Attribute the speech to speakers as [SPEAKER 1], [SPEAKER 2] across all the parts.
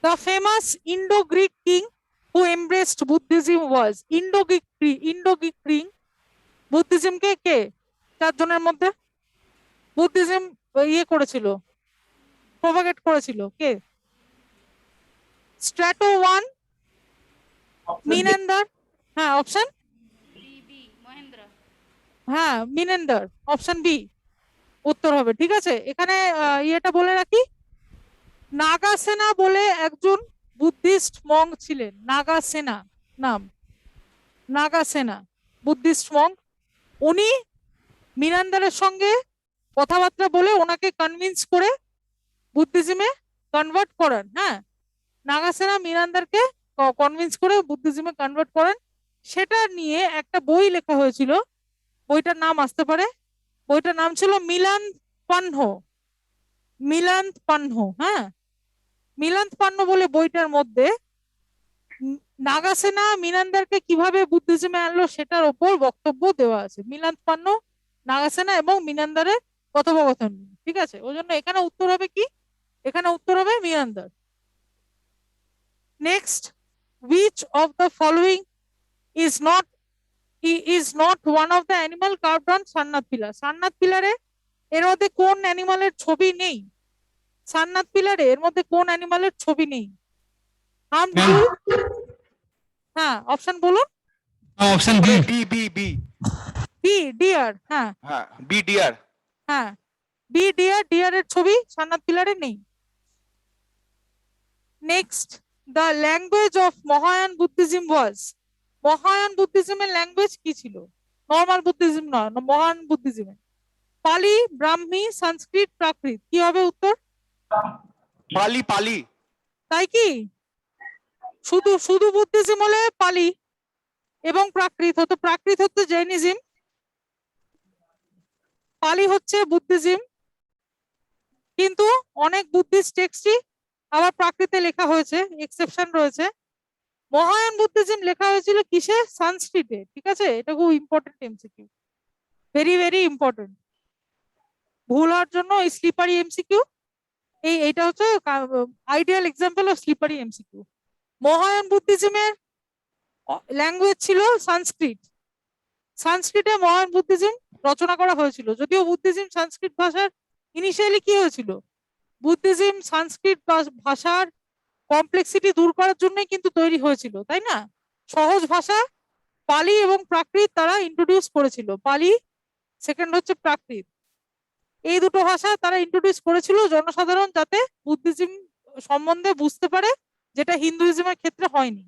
[SPEAKER 1] The famous Indo-Greek king who embraced Buddhism was Indo-Greek king Buddhism কে চারজনের মধ্যে Buddhism করেছিল, প্রোপাগেট করেছিল কে? স্ট্র্যাটো ওয়ান, মিনেন্ডার, হ্যাঁ অপশন
[SPEAKER 2] মহেন্দ্র,
[SPEAKER 1] হ্যাঁ মিনেন্ডার, অপশন বি উত্তর হবে। ঠিক আছে, এখানে ইয়েটা বলে রাখি, নাগাসেনা বলে একজন বুদ্ধিস্ট মং ছিলেন, নাগাসেনা নাম, নাগাসেনা বুদ্ধিস্ট মং, উনি মিনান্দারের সঙ্গে কথাবার্তা বলে ওনাকে কনভিন্স করে বুদ্ধিজমে কনভার্ট করেন। হ্যাঁ, নাগাসেনা মিনান্দারকে কনভিন্স করে বুদ্ধিজমে কনভার্ট করেন। সেটা নিয়ে একটা বই লেখা হয়েছিল, বইটার নাম আসতে পারে, বইটার নাম ছিল মিলান্ত পান্হ, মিলান্ত পান্হ। হ্যাঁ, মিলান্ত পান্হ বলে বইটার মধ্যে নাগাসেনা মিনান্দারকে কিভাবে বুদ্ধিজমে আনলো সেটার ওপর বক্তব্য দেওয়া আছে, মিলান্ত পান্হ, নাগাসেনা এবং মিনান্দারের কথোপকথন। ঠিক আছে, ওই জন্য এখানে উত্তর হবে কি? এখানে উত্তর হবে মিনান্দার। Next, which of the following is not one of the animal carved on Sarnath pillar? Sarnath পিলারে এর মধ্যে কোন অ্যানিমালের ছবি নেই? সারনাথ পিলারে এর মধ্যে কোন অ্যানিমালের ছবি নেই? হার্মফুল, হ্যাঁ অপশন বলুন।
[SPEAKER 3] Option B.
[SPEAKER 4] B B B
[SPEAKER 1] B deer, হ্যাঁ
[SPEAKER 4] হ্যাঁ বি ডিয়ার।
[SPEAKER 1] হ্যাঁ বি ডিয়ার, ডিয়ারের ছবি সারনাথ পিলারে নেই। Next, the language of Mahayana Buddhism was, Mahayana বুদ্ধিজমের ল্যাঙ্গুয়েজ কি ছিল? নর্মাল বুদ্ধিজম নয়, মহায়ান বুদ্ধিজমে পালি, ব্রাহ্মী, সংস্কৃত, প্রাকৃত, কি হবে উত্তর?
[SPEAKER 4] পালি পালি।
[SPEAKER 1] তাই কি? শুধু শুধু বুদ্ধিজম হলে পালি এবং প্রাকৃত হতো, প্রাকৃত হচ্ছে জৈনিজম, পালি হচ্ছে বুদ্ধিজম। কিন্তু অনেক বুদ্ধিস্ট টেক্সটই আবার প্রাকৃতে লেখা হয়েছে, এক্সেপশন রয়েছে। মহায়ান বুদ্ধিজম লেখা হয়েছিল কিসে? সংস্কৃতে। ঠিক আছে, এটা খুব important MCQ, very very important. ভুল হওয়ার জন্য এই স্লিপারি এমসিকিউ, এইটা হচ্ছে ideal example of slippery MCQ. Mahayana বুদ্ধিজমের ল্যাঙ্গুয়েজ ছিল সংস্কৃত, সংস্কৃতে মহায়ান বুদ্ধিজম রচনা করা হয়েছিল। যদিও বুদ্ধিজম সংস্কৃত ভাষার ইনিশিয়ালি কি হয়েছিল, বুদ্ধিজম সংস্কৃত ভাষার কমপ্লেক্সিটি দূর করার জন্যই কিন্তু তৈরি হয়েছিল, তাই না? সহজ ভাষা পালি এবং প্রাকৃত তারা ইন্ট্রোডিউস করেছিল, পালি, সেকেন্ড হচ্ছে প্রাকৃত, এই দুটো ভাষা তারা ইন্ট্রোডিউস করেছিল জনসাধারণ যাতে বুদ্ধিজম সম্বন্ধে বুঝতে পারে, যেটা হিন্দুইজমের ক্ষেত্রে হয়নি।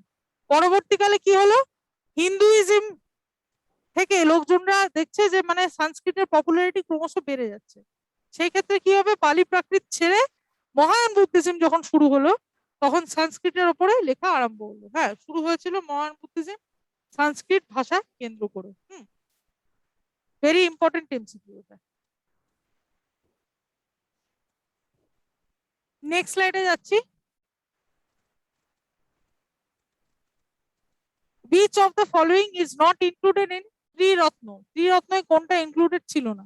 [SPEAKER 1] পরবর্তীকালে কি হলো, হিন্দুইজম থেকে লোকজনরা দেখছে যে মানে সংস্কৃতের পপুলারিটি ক্রমশ বেড়ে যাচ্ছে, সেই ক্ষেত্রে কি হবে, পালি প্রাকৃত ছেড়ে মহায়ান বুদ্ধিজম যখন শুরু হলো তখন সংস্কৃতের ওপরে লেখা আরম্ভ হলো। হ্যাঁ, শুরু হয়েছিল মহায়ান বুদ্ধিজম সংস্কৃত ভাষা কেন্দ্র করে। ভেরি ইম্পর্টেন্ট এমসিকিউ এটা। নেক্সট স্লাইডে যাচ্ছি। which of the following is not included in ত্রিরত্ন? ত্রিরত্নয় কোনটা ইনক্লুডেড ছিল না?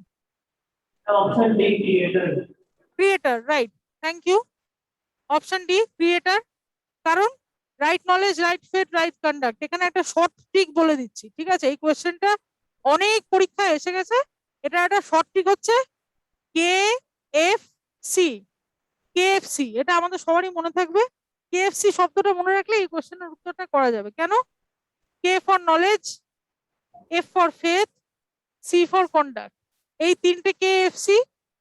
[SPEAKER 3] Option D creator.
[SPEAKER 1] Creator, right, thank you. Option D creator, কারণ right knowledge, right faith, right conduct, এখানে একটা শর্ট ট্রিক বলে দিচ্ছি। ঠিক আছে, এই কোয়েশ্চেনটা অনেক পরীক্ষায় এসে গেছে, এটা একটা শর্ট ট্রিক হচ্ছে K F C, K F C, এটা আমাদের সবারই মনে থাকবে। কে এফ সি শব্দটা মনে রাখলে এই কোয়েশ্চেনের উত্তরটা করা যাবে। কেন? K for knowledge, F for faith, C for conduct, এই তিনটে কে এফ সি,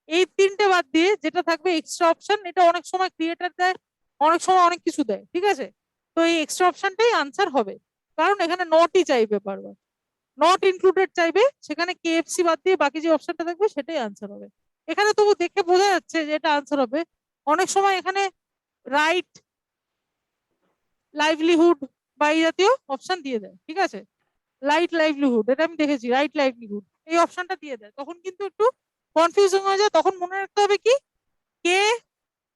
[SPEAKER 1] এই তিনটে বাদ দিয়ে যেটা থাকবে এক্সট্রা অপশন, এটা অনেক সময় ক্রিয়েটার দেয়, অনেক সময় অনেক কিছু দেয়। ঠিক আছে, তো এই এক্সট্রা অপশনটাই আনসার হবে, কারণ এখানে নটই চাইবে বারবার, নট ইনক্লুডেড চাইবে, সেখানে কেএফসি বাদ দিয়ে বাকি যে অপশনটা থাকবে সেটাই আনসার হবে। এখানে তবু দেখে বোঝা যাচ্ছে যে এটা আনসার হবে। অনেক সময় এখানে রাইট, লাইভলিহুড বা এই জাতীয় অপশন দিয়ে দেয়। ঠিক আছে, লাইট লাইভলিহুড, এটা আমি দেখেছি, রাইট লাইভলিহুড এই অপশনটা দিয়ে দেয়, তখন কিন্তু একটু কনফিউজিং হয়ে যায়। তখন মনে রাখতে হবে কি, কে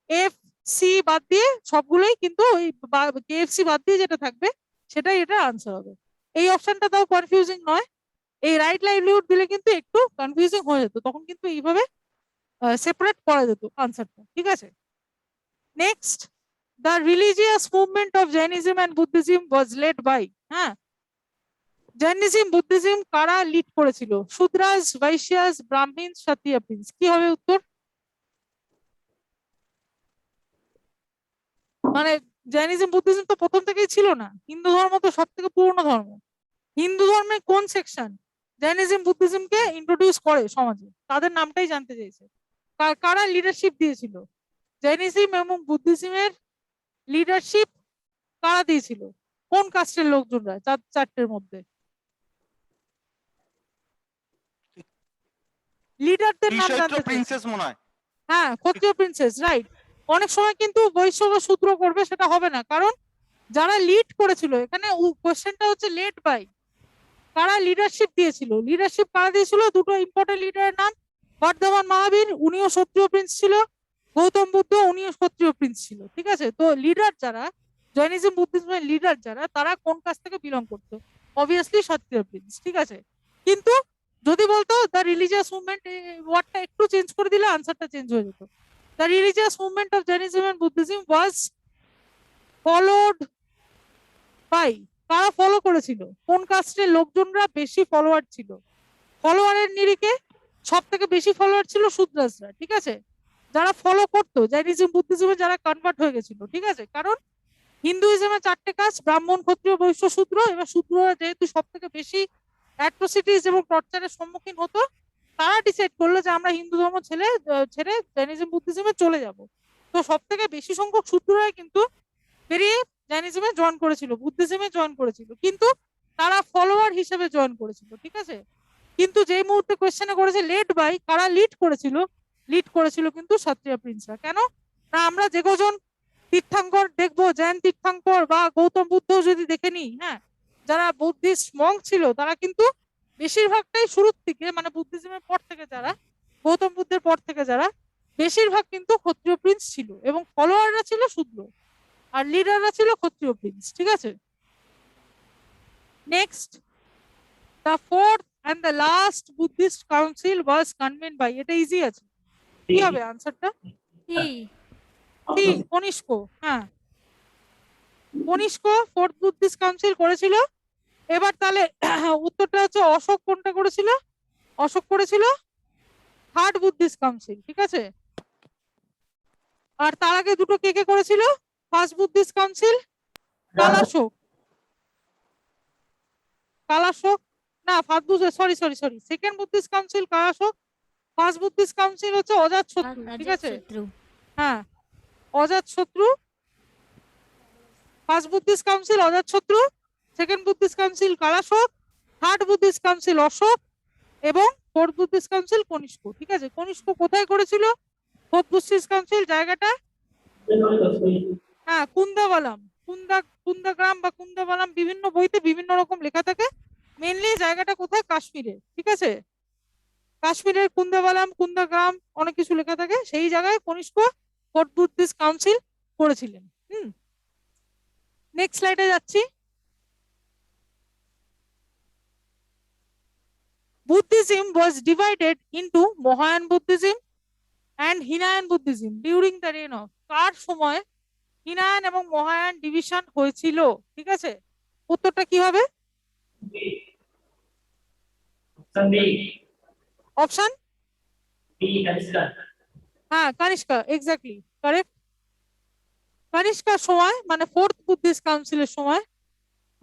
[SPEAKER 1] এফ সি বাদ দিয়ে সবগুলোই কিন্তু ওই কেএফসি বাদ দিয়ে যেটা থাকবে সেটাই এটা আনসার হবে। এই অপশনটা তাও কনফিউজিং নয়, এই রাইট লাইভলিহুড দিলে কিন্তু একটু কনফিউজিং হয়ে যেত, তখন কিন্তু এইভাবে সেপারেট করা যেত আনসারটা। ঠিক আছে, next, the religious movement of Jainism and Buddhism was led by, হ্যাঁ, জৈনিজম বুদ্ধিজম কারা লিড করেছিল? শূদ্রাস, বৈশ্যাস, ব্রাহ্মণ, ক্ষত্রিয় প্রিন্স। কি হবে উত্তর? মানে জৈনিজম বুদ্ধিজম তো প্রথম থেকেই ছিল না, হিন্দু ধর্ম তো সব থেকে পুরনো ধর্ম। হিন্দু ধর্মের কোন সেকশন জৈনিজম বুদ্ধিজমকে ইন্ট্রোডিউস করে সমাজে, তাদের নামটাই জানতে চাইছে। কারা লিডারশিপ দিয়েছিল? জৈনিজম এবং বুদ্ধিজমের লিডারশিপ কারা দিয়েছিল? কোন কাস্টের লোকজনরা? চারটের মধ্যে লিডারদের নাম
[SPEAKER 4] নিঃশস্ত্র
[SPEAKER 1] জানতে চাইছে।
[SPEAKER 4] প্রিন্সেস মনে হয়।
[SPEAKER 1] হ্যাঁ, ক্ষত্রিয় প্রিন্সেস, রাইট। অনেক সময় কিন্তু বৈশ্য বা শূদ্র করবে, সেটা হবে না, কারণ যারা লিড করেছিল, এখানে কোশ্চেনটা হচ্ছে লেড বাই, কারা লিডারশিপ দিয়েছিল। লিডারশিপ কারা দিয়েছিল? দুটো ইম্পর্টেন্ট লিডারের নাম, বর্ধমান মহাবীর, উনিও ক্ষত্রিয় প্রিন্স ছিল, গৌতম বুদ্ধ, উনিও ক্ষত্রিয় প্রিন্স ছিল। ঠিক আছে, তো লিডার যারা, জৈনিজম বুদ্ধিজমের লিডার যারা, তারা কোন কাস্ট থেকে বিলং করতো? অবভিয়াসলি ক্ষত্রিয় প্রিন্স। ঠিক আছে, কিন্তু যদি বলতো দ্য রিলিজিয়াস মুভমেন্ট, ওয়ার্ডটা একটু চেঞ্জ করে দিলে আনসারটা চেঞ্জ হয়ে যেত। The religious movement of Jainism and Buddhism was followed by, কারা ফলো করেছিল? কোন কাস্টের লোকজনরা বেশি ফলোয়ার ছিল? ফলোয়ারের নিরিখে সব থেকে বেশি ফলোয়ার ছিল শূদ্রাসরা। ঠিক আছে, যারা ফলো করতো জৈনিজম বুদ্ধিজমে, যারা কনভার্ট হয়ে গেছিল। ঠিক আছে, কারণ হিন্দুইজমে চারটে কাস্ট, ব্রাহ্মণ, ক্ষত্রিয়, বৈশ্য, শূদ্র। এবার শূদ্ররা যেহেতু সব থেকে বেশি অ্যাট্রোসিটিস এবং টর্চারের সম্মুখীন হতো, তারা ডিসাইড করলো যে আমরা হিন্দু ধর্ম ছেড়ে জৈনিজম বুদ্ধিজমে চলে যাব। তো সব থেকে বেশি সংখ্যক শূদ্ররাই কিন্তু বেরিয়ে জৈনিজমে জয়েন করেছিল, বুদ্ধিজমে জয়েন করেছিল, কিন্তু তারা ফলোয়ার হিসেবে জয়েন করেছিল। ঠিক আছে, কিন্তু যেই মুহূর্তে কোয়েশ্চেনে করেছে লেড বাই, কারা লিড করেছিল? লিড করেছিল কিন্তু ক্ষত্রিয় প্রিন্সরা। কেন না, আমরা যে কজন তীর্থাঙ্কর দেখবো, জৈন তীর্থাঙ্কর বা গৌতম বুদ্ধ যদি দেখে নিই, হ্যাঁ, যারা বুদ্ধিস্ট মঙ্ক ছিল, তারা কিন্তু বেশিরভাগটাই শুরুর থেকে, মানে বুদ্ধিজমের পর থেকে যারা, গৌতম বুদ্ধের পর থেকে যারা, বেশিরভাগ কিন্তু ক্ষত্রিয় প্রিন্স ছিল, এবং ফলোয়াররা ছিল শূদ্র, আর লিডাররা ছিল ক্ষত্রিয় প্রিন্স। ঠিক আছে, next, the fourth and the last Buddhist council was convened by, এটা ইজি আছে, কি হবে আনসারটা? কনিষ্ক। হ্যাঁ, কনিষ্ক ফোর্থ বুদ্ধিস্ট কাউন্সিল করেছিল। এবার তাহলে উত্তরটা হচ্ছে অশোক কোনটা করেছিল? অশোক করেছিল থার্ড বুদ্ধিস্ট কাউন্সিল। ঠিক আছে, আর তার আগে দুটো কে কে করেছিল? First Buddhist council Kalashoka, Kalashoka না, first Buddha, sorry sorry sorry, second Buddhist council Kalashoka, first Buddhist council হচ্ছে অজাতশত্রু। ঠিক আছে, হ্যাঁ, Ajatashatru. First Buddhist council Ajatashatru, second Buddhist council Kalashoka, third Buddhist council Ashoka, এবং ফোর্থ বুদ্ধিস্ট কাউন্সিল কনিষ্ক। ঠিক আছে, কনিষ্ক কোথায় করেছিল ফোর্থ বুদ্ধিস্ট কাউন্সিল? জায়গাটা, হ্যাঁ, কুন্দাবালাম, কুন্দাগ্রাম বা কুন্দাবালাম, বিভিন্ন বইতে বিভিন্ন রকম লেখা থাকে। মেনলি জায়গাটা কোথায়? কাশ্মীরে। ঠিক আছে, কাশ্মীরের কুন্দাবালাম, কুন্দাগ্রাম, অনেক কিছু লেখা থাকে, সেই জায়গায় কনিষ্ক ফোর্থ বুদ্ধিস্ট কাউন্সিল করেছিলেন। নেক্সট স্লাইডে যাচ্ছি। Buddhism was divided into Mahayan Buddhism and Hinayan Buddhism during the reign of, কার সময় হিনায়ান এবং মহায়ান ডিভিশন হয়েছিল? ঠিক আছে, উত্তরটা কি হবে? অপশন হ্যাঁ, কনিষ্কা, এক্স্যাক্টলি কারেক্ট। কনিষ্কার সময়, মানে ফোর্থ বুদ্ধিস্ট কাউন্সিলের সময়,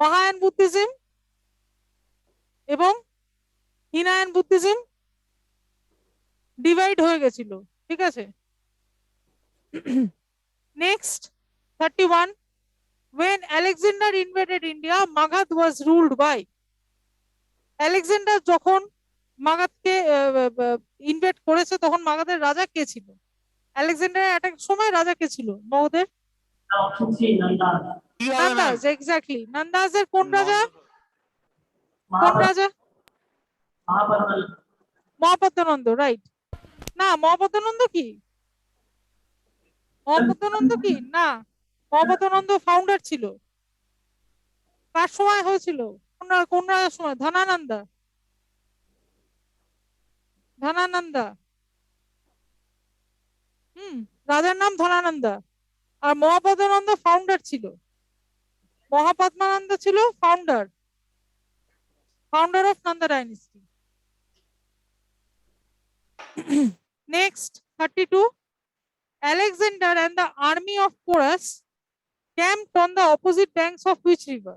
[SPEAKER 1] মহায়ান বুদ্ধিজম এবং হিনায়ান বুদ্ধিজম ডিভাইড হয়ে গেছিল। ঠিক আছে, next 31, when Alexander invaded India, Magad was ruled by, Alexander যখন মাগাধকে ইনভেড করেছে, তখন মাগাধের রাজা কে ছিল? আলেকজান্ডারের অ্যাটাক সময় রাজা কে ছিল মগধের? নন্দাজ, এক্স্যাক্টলি। নন্দাজের কোন রাজা? কোন রাজা? মহাপদ্মানন্দ, রাইট। না, মহাপদ্মানন্দ কি? মহাপদ্মানন্দ কি না, মহাপদ্মানন্দ ফাউন্ডার ছিল। কার সময় হয়েছিল? কোন রাজার সময়? ধনানন্দা, ধনানন্দা। রাজার নাম ধনানন্দা। আর মহাপদ্মানন্দ ফাউন্ডার ছিল, মহাপদ্মানন্দ ছিল founder of Nanda dynasty. Next 32, Alexander and the army of Porus camped on the opposite banks of which river?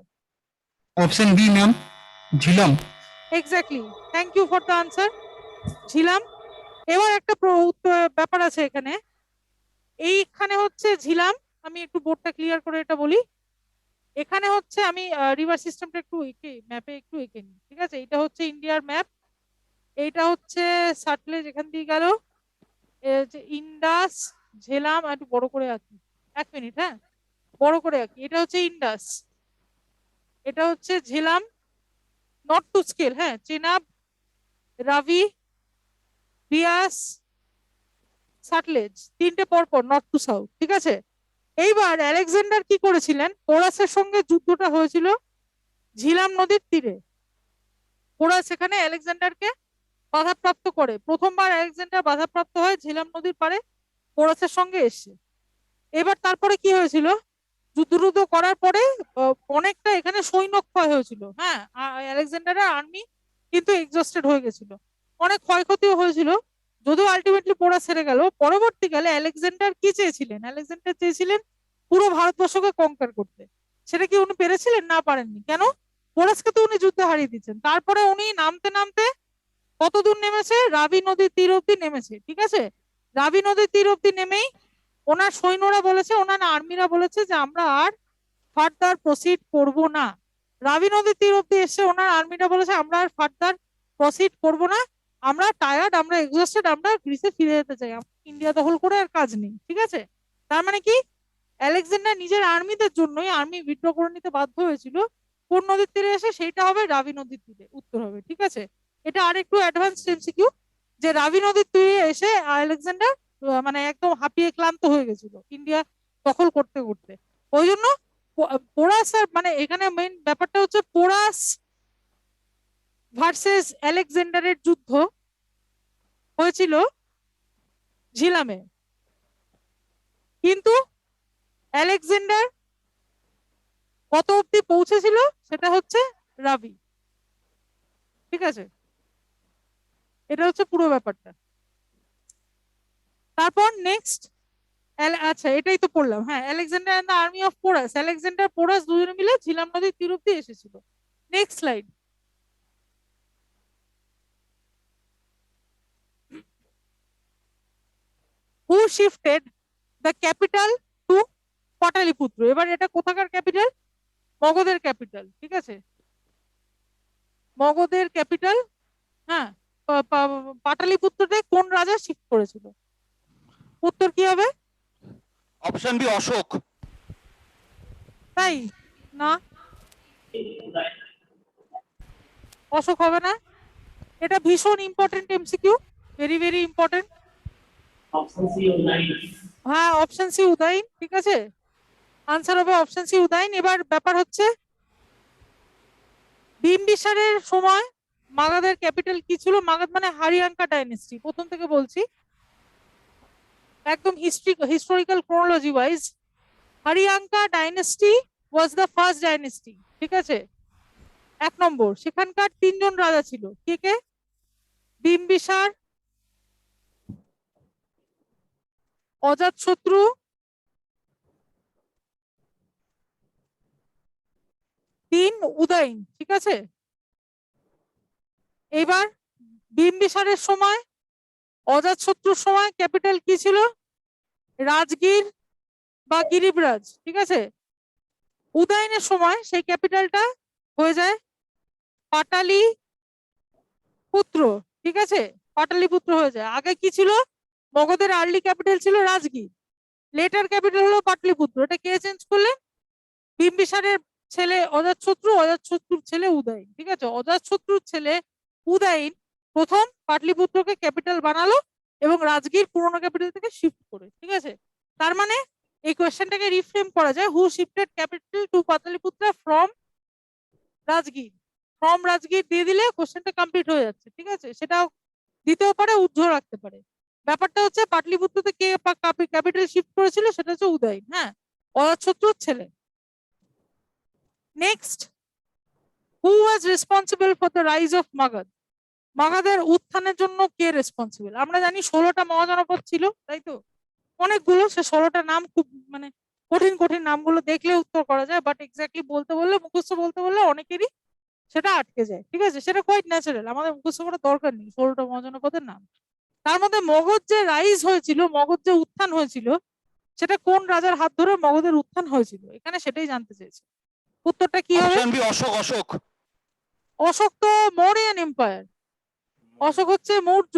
[SPEAKER 3] Option B, ma'am. Jhilam.
[SPEAKER 1] Exactly, thank you for the answer, Jhilam. এবার একটা ব্যাপার আছে এখানে, এইখানে হচ্ছে ঝিলাম, আমি একটু বোর্ডটা ক্লিয়ার করে এটা বলি। এখানে হচ্ছে আমি রিভার সিস্টেমটা একটু এঁকে ম্যাপে একটু এঁকে নিই, ঠিক আছে? এটা হচ্ছে ইন্ডিয়ার ম্যাপ, এইটা হচ্ছে সাটলেজ এখান দিয়ে গেল, ইন্ডাস, ঝেলাম, একটু বড় করে আঁকি, 1 মিনিট, হ্যাঁ বড় করে আঁকি। এটা হচ্ছে ইন্ডাস, এটা হচ্ছে ঝেলাম, নট টু স্কেল, হ্যাঁ, চেনাব, রাভি, বিয়াস, সাটলেজ, তিনটে পরপর, নর্থ টু সাউথ, ঠিক আছে? এইবার আলেকজান্ডার কি করেছিলেন, পোরাসের সঙ্গে যুদ্ধটা হয়েছিল ঝিলাম নদীর তীরে। পোরাস এখানে আলেকজান্ডারকে বাধাপ্রাপ্ত করে, প্রথমবার আলেকজান্ডার বাধাপ্রাপ্ত হয় ঝিলাম নদীর পারে পোরাসের সঙ্গে এসে। এবার তারপরে কি হয়েছিল, যুদ্ধ করার পরে অনেকটা এখানে সৈন্য ক্ষয় হয়েছিল, হ্যাঁ, আলেকজান্ডারের আর্মি কিন্তু এক্সস্টেড হয়ে গেছিল, অনেক ক্ষয়ক্ষতিও হয়েছিল, যদিও আলটিমেটলি পোরাস হেরে গেল। পরবর্তীকালে আলেকজান্ডার কি চেয়েছিলেন, আলেকজান্ডার চেয়েছিলেন পুরো ভারতবর্ষকে কঙ্কার করতে। সেটা কি উনি পেরেছিলেন? না, পারেননি। কেন? পোরাসকে তো উনি যুদ্ধে হারিয়ে দিচ্ছেন। তারপরে উনি নামতে নামতে কত দূর নেমেছে, রাবি নদীর তীর অব্দি নেমেছে, ঠিক আছে? রাবি নদীর তীর অব্দি নেমেই ওনার সৈন্যরা বলেছে, ওনার আর্মিরা বলেছে যে আমরা আর ফার্দার প্রসিড করব না। রাবি নদীর তীর অব্দি এসে ওনার আর্মিরা বলেছে আমরা আর ফার্দার প্রসিড করব না, আমরা টায়ার্ড, আমরা এক্সস্টেড, আমরা গ্রিসে ফিরে যেতে চাই, ইন্ডিয়া দখল করে আর কাজ নেই, ঠিক আছে? তার মানে কি, আলেকজান্ডার নিজের আর্মিদের জন্যই আর্মি বিদ্রোহ করে নিতে বাধ্য হয়েছিল। কোন নদীর তীরে এসে? সেইটা হবে রাবি নদীর তীরে, উত্তর হবে, ঠিক আছে? এটা আর একটু অ্যাডভান্স এমসিকিউ, যে রাবি নদীর তীরে এসে আলেকজান্ডার মানে একদম হাঁপিয়ে ক্লান্ত হয়ে গেছিল ইন্ডিয়া দখল করতে করতে। ওই জন্য পোরাস, আর মানে এখানে মেইন ব্যাপারটা হচ্ছে পোরাস ভার্সেস আলেকজান্ডারের যুদ্ধ হয়েছিল ঝিলামে, কিন্তু আলেকজান্ডার কত অব্দি পৌঁছেছিল সেটা হচ্ছে রাবি, ঠিক আছে? এটা হচ্ছে পুরো ব্যাপারটা। তারপর নেক্সট, আচ্ছা এটাই তো পড়লাম, হ্যাঁ, Alexander and the army of Porus, Alexander Porus দুজনে মিলে ঝিলাম নদীর তীর অব্দি এসেছিল। Next slide. Who shifted the capital to Pataliputra? এবার এটা কোথাকার ক্যাপিটাল? মগধের ক্যাপিটাল, ঠিক আছে? মগধের ক্যাপিটাল, হ্যাঁ, পাটালিপুত্রতে কোন রাজা শিফট করেছিল? উত্তর কি হবে?
[SPEAKER 4] Option B, Ashoka.
[SPEAKER 1] তাই না, অশোক হবে না। এটা ভীষণ important MCQ, very very important.
[SPEAKER 3] Option C, Udayin.
[SPEAKER 1] হ্যাঁ, অপশন সি উদয়ন, ঠিক আছে? আনসার হবে অপশন সি উদয়ন। এবার ব্যাপার হচ্ছে বিম্বিসারের সময় মাগধের ক্যাপিটাল কি ছিল? মাগধ মানে হারিয়াঙ্কা ডাইনেস্টি, প্রথম থেকে বলছি একদম historical chronology wise, Haryanka dynasty was the first dynasty, ঠিক আছে? 1 নম্বর, সেখানকার 3জন রাজা ছিল, কে কে? বিম্বিসার, অজাতশত্রু, উদয়ন, ঠিক আছে? এবার বিম্বিসারের সময়, অজাতশত্রুর সময় ক্যাপিটাল কি ছিল? রাজগীর বা গিরিবরাজ, ঠিক আছে? উদয়নের সময় সেই ক্যাপিটালটা হয়ে যায় পাটালিপুত্র, ঠিক আছে? পাটালিপুত্র হয়ে যায়। আগে কি ছিল? মগধের আর্লি ক্যাপিটাল ছিল রাজগীর, লেটার ক্যাপিটাল হলো পাটলিপুত্র। এটা কে চেঞ্জ করলেন? বিম্বিসারের ছেলে অজাতশত্রু, অজাতশত্রুর ছেলে উদয়ন, ঠিক আছে? অজাতশত্রুর ছেলে উদয়ন প্রথম পাটলিপুত্রকে ক্যাপিটাল বানালো এবং রাজগীর পুরোনো ক্যাপিটাল থেকে শিফট করে, ঠিক আছে? তার মানে এই কোয়েশ্চেনটাকে রিফ্রেম করা যায়, who shifted capital to Pataliputra from Rajgir? From Rajgir দিয়ে দিলে কোয়েশ্চেনটা কমপ্লিট হয়ে যাচ্ছে, ঠিক আছে? সেটাও দিতেও পারে, উদ্ধ রাখতে পারে। ব্যাপারটা হচ্ছে পাটলিপুত্রতে কে ক্যাপিটাল শিফট করেছিল, সেটা হচ্ছে উদয়ন। হ্যাঁ, অজাতশত্রুর ছেলে। Next, who was responsible for the rise of Magadha? মাগধের উত্থানের জন্য কে রেসপন্সিবল? আমরা জানি 16টা মহাজনপদ ছিল, তাই তো? অনেকগুলো, সে 16টা নাম খুব মানে কঠিন কঠিন নামগুলো দেখলে উত্তর করা যায়, বাট এক্স্যাক্টলি বলতে বললে, মুখস্থ বলতে বললে অনেকেরই সেটা আটকে যায়। ঠিক আছে, সেটা কোয়াইট ন্যাচারাল, আমাদের মুখস্থ করার দরকার নেই 16টা মহাজনপদের নাম। তার মধ্যে মগধ যে রাইজ হয়েছিল, মগধ যে উত্থান হয়েছিল, সেটা কোন রাজার হাত ধরে মগধের উত্থান হয়েছিল, এখানে সেটাই জানতে চেয়েছে। উত্তরটা কি হবে?
[SPEAKER 4] Option B Ashoka. অশোক
[SPEAKER 1] অশোক তো মৌরিয়ান এম্পায়ার। অশোক হচ্ছে মৌর্য,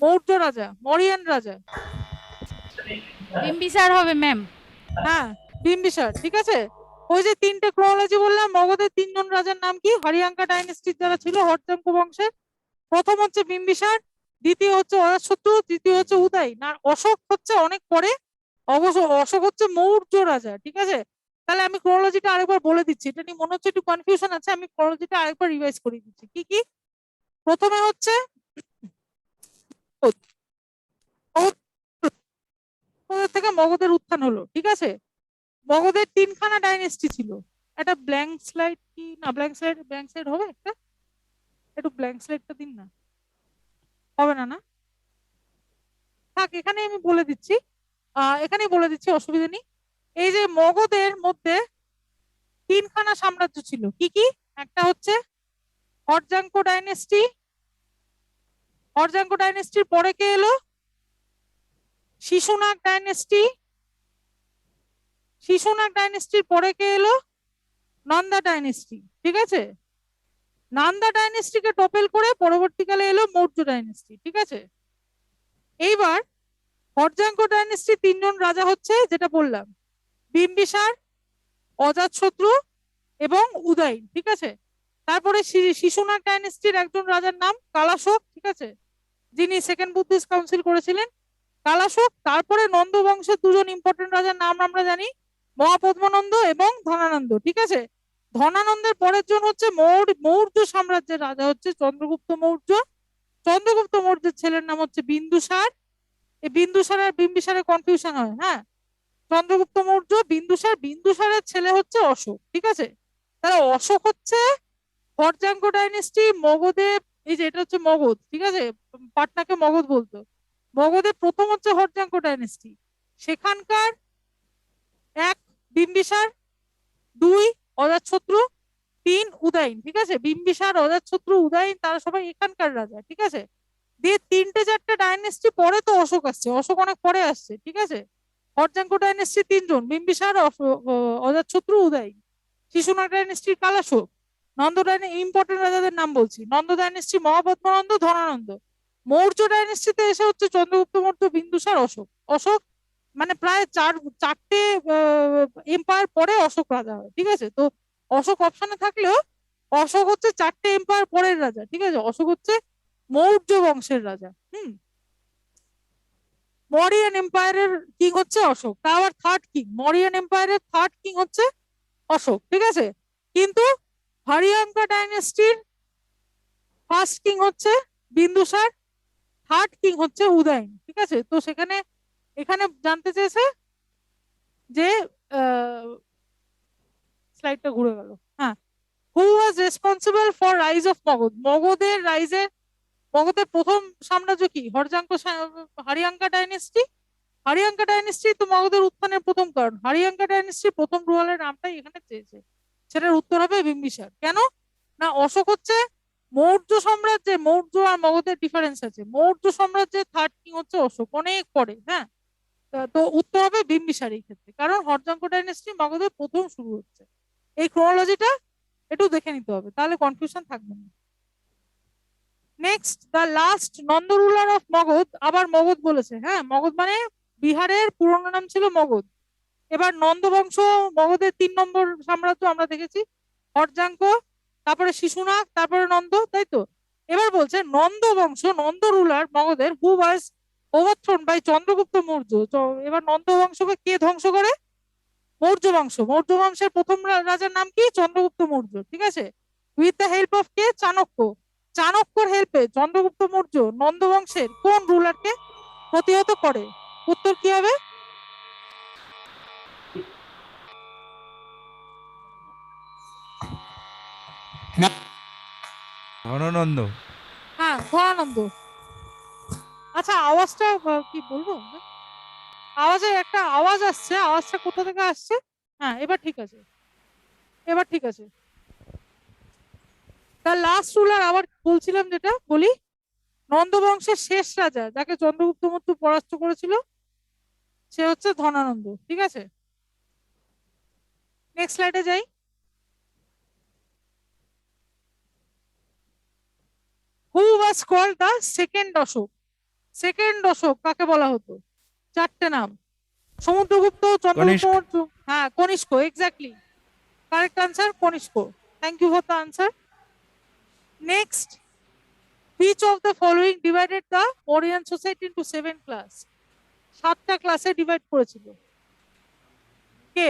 [SPEAKER 1] মৌর্য রাজা, মৌরিয়ান রাজা।
[SPEAKER 2] বিম্বিসার হবে ম্যাম।
[SPEAKER 1] হ্যাঁ, বিম্বিসার। ঠিক আছে, ওই যে তিনটে ক্রোনোলজি বললাম, মগধের 3জন রাজার নাম কি? হরিয়াঙ্কা ডাইনেস্টির যারা ছিল হর্যাঙ্ক বংশের, প্রথম হচ্ছে বিম্বিসার, দ্বিতীয় হচ্ছে অজাতশত্রু, তৃতীয় হচ্ছে উদয়ন। আর অশোক হচ্ছে অনেক পরে, অবশ্য অশোক হচ্ছে মৌর্য রাজা। ঠিক আছে, তাহলে আমি ক্রোনোলজিটা আরেকবার বলে দিচ্ছি, এটা নিয়ে মনে হচ্ছে একটু কনফিউশন আছে, আমি ক্রোনোলজিটা আরেকবার রিভাইজ করে দিচ্ছি। কি কি? প্রথমে হচ্ছে মগধ থেকে মগধের উত্থান হলো। ঠিক আছে, মগধের 3খানা ডাইনেস্টি ছিল। একটা ব্ল্যাঙ্ক স্লাইড কি না, ব্ল্যাঙ্ক স্লাইড হবে একটা, একটু ব্ল্যাঙ্ক স্লাইডটা দিন না, হবে না? না থাক, এখানে আমি বলে দিচ্ছি, এখানেই বলে দিচ্ছি, অসুবিধা নেই। এই যে মগধের মধ্যে 3খানা সাম্রাজ্য ছিল, কি কি? একটা হচ্ছে হর্যাঙ্ক ডাইনেস্টি, হর্যাঙ্ক ডাইনেস্টির পরে কে এলো? শিশুনাগ ডাইনেস্টি, শিশুনাগ ডাইনেস্টির পরে কে এলো? নন্দা ডাইনেস্টি। ঠিক আছে, নান্দা ডাইনেস্টিকে টপেল করে পরবর্তীকালে এলো মৌর্য ডাইনেস্টি। ঠিক আছে, এইবার হর্যাঙ্ক ডাইনেস্টির 3জন রাজা হচ্ছে, যেটা বললাম, বিম্বিসার, অজাতশত্রু এবং উদয়ন। ঠিক আছে, তারপরে শিশুনাগ ডাইনেস্টির একজন রাজার নাম কালাশোক। ঠিক আছে, যিনি সেকেন্ড বুদ্ধিস্ট কাউন্সিল করেছিলেন, কালাশোক। তারপরে নন্দ বংশের 2জন ইম্পর্টেন্ট রাজার নাম আমরা জানি, মহাপদ্মনন্দ এবং ধনানন্দ। ঠিক আছে, ধনানন্দের পরের জন হচ্ছে মৌর্য সাম্রাজ্যের রাজা হচ্ছে চন্দ্রগুপ্ত মৌর্য। চন্দ্রগুপ্ত মৌর্যের ছেলের নাম হচ্ছে বিন্দুসার। এই বিন্দুসার আর বিম্বিসারের কনফিউশন হয়। হ্যাঁ, চন্দ্রগুপ্ত মৌর্য, বিন্দুসার, বিন্দুসারের ছেলে হচ্ছে অশোক। ঠিক আছে, তাহলে অশোক হচ্ছে হর্যাঙ্ক ডাইনেস্টি, মগধে, এই যে এটা হচ্ছে মগধ। ঠিক আছে, পাটনাকে মগধ বলতো। মগধে প্রথম হচ্ছে হর্যাঙ্ক ডাইনেস্টি, সেখানকার 1 বিম্বিসার, 2 অজাতশত্রু, 3 উদয়ন। ঠিক আছে, বিম্বিসার, অজাতশত্রু, উদয়ন তারা সবাই এখানকার রাজা। ঠিক আছে, দিয়ে 3টে-4টে ডাইনেস্টি পরে তো অশোক আসছে, অশোক অনেক পরে আসছে। ঠিক আছে, হর্যাঙ্ক ডাইনেস্টি 3জন, বিম্বিসার, অজাতশত্রু, উদয়ন। শিশুনাগ ডাইনেস্টির কালাশোক। নন্দ ডাইনেস্টি, ইম্পর্টেন্ট রাজাদের নাম বলছি, নন্দ ডাইনেস্টি মহাপদ্মনন্দ, ধনানন্দ। মৌর্য ডাইনেস্টিতে এসে হচ্ছে চন্দ্রগুপ্ত মৌর্য, বিন্দুসার, অশোক। অশোক মানে প্রায় 4টে এম্পায়ার পরে অশোক রাজা হয়। ঠিক আছে, তো অশোক অপশনে থাকলেও অশোক হচ্ছে 4টে এম্পায়ার পরের রাজা। ঠিক আছে, অশোক হচ্ছে মৌর্য বংশের রাজা। মরিয়ান এম্পায়ারের কিং হচ্ছে অশোক, তা আবার থার্ড কিং, মরিয়ান এম্পায়ারের থার্ড কিং হচ্ছে অশোক। ঠিক আছে, কিন্তু হরিয়াঙ্কা ডাইনেস্টির ফার্স্ট কিং হচ্ছে বিন্দুসার, থার্ড কিং হচ্ছে উদয়ন। ঠিক আছে, তো সেখানে এখানে জানতে চেয়েছে যে স্লাইডটা ঘুরে গেল। হ্যাঁ, who was responsible for rise of Magadha? মগধের রাইজের, মগধের প্রথম সাম্রাজ্য কি? হরিয়াঙ্কা ডাইনেস্টি। হরিয়াঙ্কা ডাইনেস্টি তো মগধের উত্থানের প্রথম কারণ। হরিয়াঙ্কা ডাইনেস্টির প্রথম রুলারের নামটাই এখানে চেয়েছে, সেটার উত্তর হবে বিম্বিসার। কেন না, অশোক হচ্ছে মৌর্য সাম্রাজ্যে, মৌর্য আর মগধের ডিফারেন্স আছে, মৌর্য সাম্রাজ্যের থার্ড কিং হচ্ছে অশোক, অনেক পরে। হ্যাঁ, তো উত্তর হবে বিম্বিসার এই ক্ষেত্রে, কারণ হর্যাঙ্ক ডাইনেস্টি মগধের প্রথম শুরু হচ্ছে। এই ক্রোনোলজিটা একটু দেখে নিতে হবে, তাহলে কনফিউশন থাকবে না। Next, the last Nanda ruler of Magadha, আবার মগধ বলেছে। হ্যাঁ, মগধ মানে বিহারের পুরোনো নাম ছিল মগধ। এবার নন্দ বংশ, মগধের 3 নম্বর সাম্রাজ্য আমরা দেখেছি, হর্যাঙ্ক, তারপরে শিশুনাগ, তারপরে নন্দ, তাই তো? এবার বলছে নন্দ বংশ, নন্দ রুলার মগধের, who was overthrown by Chandragupta Maurya. এবার নন্দ বংশকে কে ধ্বংস করে? মৌর্য বংশ। মৌর্য বংশের প্রথম রাজার নাম কি? চন্দ্রগুপ্ত মৌর্য। ঠিক আছে, উইথ দ্য হেল্প অফ কে? চাণক্য। চাণক্যর হেল্পে চন্দ্রগুপ্ত মৌর্য নন্দ বংশের কোন রুলারকে প্রতিহত করে? উত্তর কি হবে?
[SPEAKER 5] ধননন্দ।
[SPEAKER 1] হ্যাঁ, ধনানন্দ। আচ্ছা, আওয়াজটা কি বলবো? আওয়াজের একটা আওয়াজ আসছে, আওয়াজটা কোথা থেকে আসছে? হ্যাঁ, এবার ঠিক আছে, এবার ঠিক আছে। তার লাস্ট রুলার আবার বলছিলাম, যেটা বলি, নন্দ বংশের শেষ রাজা যাকে চন্দ্রগুপ্ত মৌর্য পরাস্ত করেছিল, সে হচ্ছে ধনানন্দ। ঠিক আছে, নেক্সট স্লাইডে যাই। Who was called the second Ashoka? Second Ashoka কাকে বলা হতো? চারটে নাম। সমুদ্রগুপ্ত, চন্দ্রগুপ্ত
[SPEAKER 5] কনিষ্ক।
[SPEAKER 1] মৌর্য, হ্যাঁ Kanishka, exactly correct answer, Kanishka. Thank you for the answer. Next, which of the following divided the Mauryan society into 7 class? 7টা ক্লাসে ডিভাইড করেছিল কে?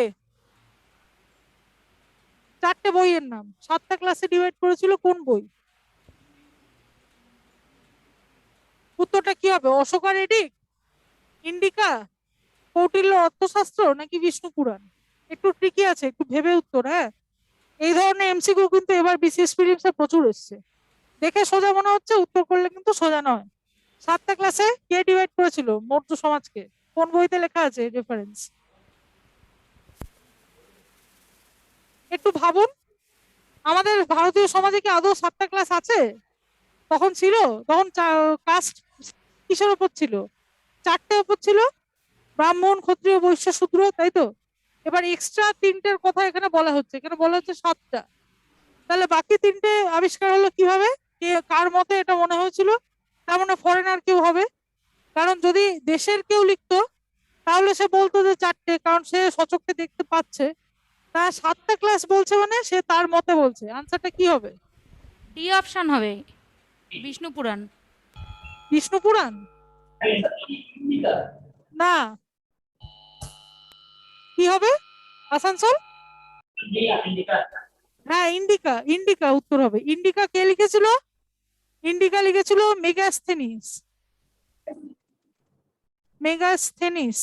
[SPEAKER 1] চারটে বইয়ের নাম, 7টা ক্লাসে ডিভাইড করেছিল, কোন বই? উত্তরটা কি হবে? অশোকার এডিক্ট, ইন্ডিকা, কৌটিল্য অর্থশাস্ত্র, নাকি বিষ্ণু পুরাণ? একটু ট্রিকি আছে, একটু ভেবে উত্তর। হ্যাঁ, এই ধরনের এমসিকিউ কিন্তু এবার বিসিএস প্রিলিমসে প্রচুর এসছে। দেখে সোজা মনে হচ্ছে, উত্তর করলে কিন্তু সোজা নয়। 7টা ক্লাসে কে ডিভাইড করেছিল মৌর্য সমাজকে? কোন বইতে লেখা আছে রেফারেন্স? একটু ভাবুন, আমাদের ভারতীয় সমাজে কি আদৌ 7টা ক্লাস আছে? তখন ছিল? তখন কাস্ট কিসের উপর ছিল? 4টে উপর ছিল, ব্রাহ্মণ, ক্ষত্রিয়, বৈশ্য, শূদ্র, তাই তো? এবার এক্সট্রা 3টের কথা এখানে বলা হচ্ছে, এখানে বলা হচ্ছে 7টা। তাহলে বাকি 3টে আবিষ্কার হলো কিভাবে? কে, কার মতে এটা মনে হয়েছিল? তার মানে ফরেনার কেউ হবে, কারণ যদি দেশের কেউ লিখতো তাহলে সে বলতো যে 4টে, কারণ সে সচক্ষে দেখতে পাচ্ছে। তা 7টা ক্লাস বলছে মানে সে তার মতে বলছে। আনসারটা কি হবে?
[SPEAKER 2] ডি অপশন হবে, বিষ্ণু পুরাণ।
[SPEAKER 1] বিষ্ণু পুরাণ? না, কি হবে? আসানসোল? হ্যাঁ, ইন্ডিকা, ইন্ডিকা উত্তর হবে। ইন্ডিকা কে লিখেছিল? ইন্ডিকা লিখেছিল মেগাস্থেনিস, মেগাস্থেনিস।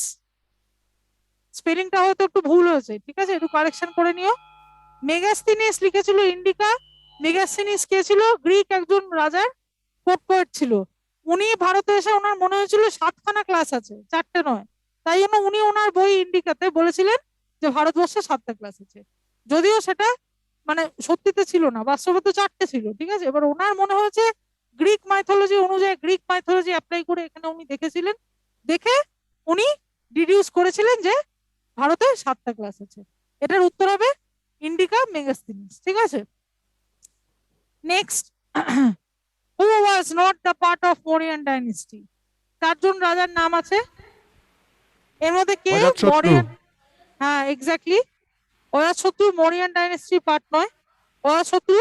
[SPEAKER 1] স্পেলিংটা হয়তো একটু ভুল হয়েছে, ঠিক আছে, একটু কারেকশন করে নিও। মেগাস্থেনিস লিখেছিল ইন্ডিকা। মেগাস্থেনিস কে ছিল? গ্রিক একজন রাজার কোর্ট পোয়েট ছিল। উনি ভারতে এসে ওনার মনে হয়েছিল 7খানা ক্লাস আছে, 4টে নয়। তাই জন্য উনি ওনার বই ইন্ডিকাতে বলেছিলেন যে ভারতবর্ষে 7টা ক্লাস আছে, যদিও সেটা মানে সত্যিতে ছিল না, বাস্তবে তো 4টে ছিল। ঠিক আছে, এবার ওনার মনে হয়েছে গ্রিক মাইথোলজি অনুযায়ী, গ্রিক মাইথোলজি অ্যাপ্লাই করে এখানে উনি দেখেছিলেন, দেখে উনি ডিডিউস করেছিলেন যে ভারতে 7টা ক্লাস আছে। এটার উত্তর হবে ইন্ডিকা মেগাস্থেনিস। ঠিক আছে, next, who was not the part of Mauryan dynasty? 4জন রাজার নাম আছে, এর মধ্যে কে
[SPEAKER 5] অজাতশত্রু।
[SPEAKER 1] মৌরিয়ান? হ্যাঁ, এক্স্যাক্টলি, অজাতশত্রু মৌরিয়ান ডাইনেস্টির পার্ট নয়। অজাতশত্রু